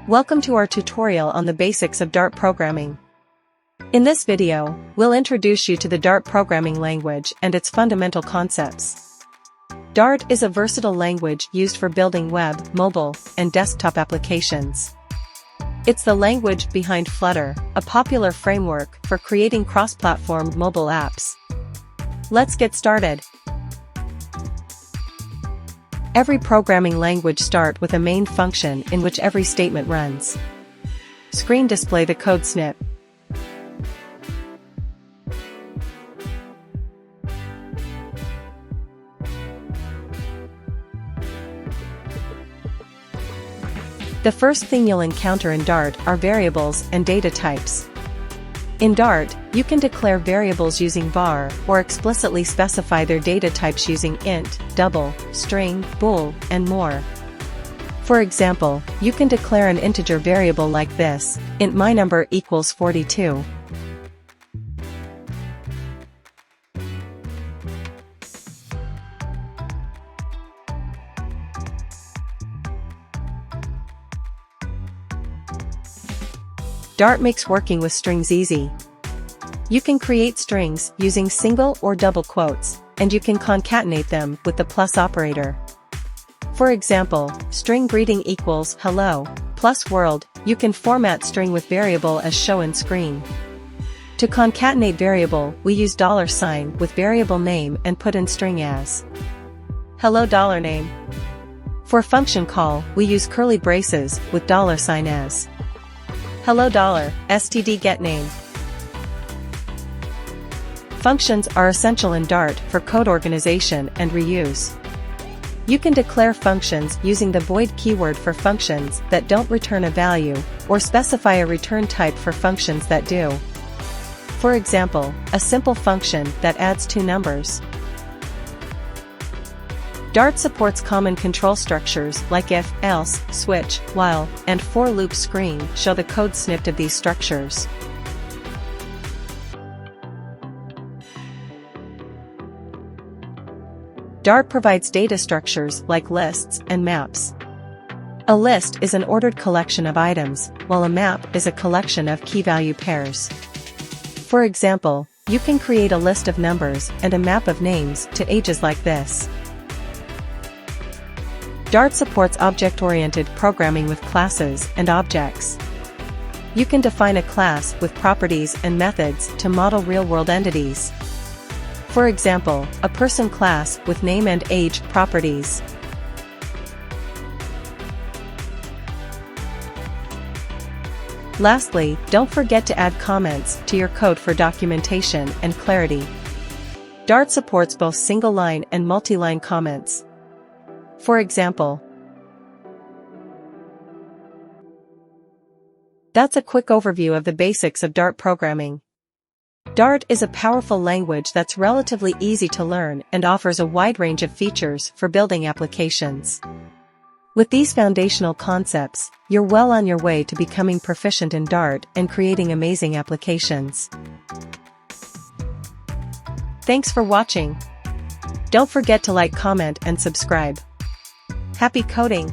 Welcome to our tutorial on the basics of Dart programming. In this video, we'll introduce you to the Dart programming language and its fundamental concepts. Dart is a versatile language used for building web, mobile, and desktop applications. It's the language behind Flutter, a popular framework for creating cross-platform mobile apps. Let's get started. Every programming language starts with a main function in which every statement runs. Screen display the code snip. The first thing you'll encounter in Dart are variables and data types. In Dart, you can declare variables using var or explicitly specify their data types using int, double, string, bool, and more. For example, you can declare an integer variable like this, int mynumber equals 42. Dart makes working with strings easy. You can create strings using single or double quotes, and you can concatenate them with the plus operator. For example, string greeting equals hello, plus world, you can format string with variable as shown screen. To concatenate variable, we use $sign with variable name and put in string as hello $name. For function call, we use curly braces with $sign as hello $std getName. Functions are essential in Dart for code organization and reuse. You can declare functions using the void keyword for functions that don't return a value, or specify a return type for functions that do. For example, a simple function that adds two numbers. Dart supports common control structures like if, else, switch, while, and for loop. Screen show the code snippet of these structures. Dart provides data structures like lists and maps. A list is an ordered collection of items, while a map is a collection of key-value pairs. For example, you can create a list of numbers and a map of names to ages like this. Dart supports object-oriented programming with classes and objects. You can define a class with properties and methods to model real-world entities. For example, a person class with name and age properties. Lastly, don't forget to add comments to your code for documentation and clarity. Dart supports both single-line and multi-line comments. For example, that's a quick overview of the basics of Dart programming. Dart is a powerful language that's relatively easy to learn and offers a wide range of features for building applications. With these foundational concepts, you're well on your way to becoming proficient in Dart and creating amazing applications. Thanks for watching. Don't forget to like, comment, and subscribe. Happy coding!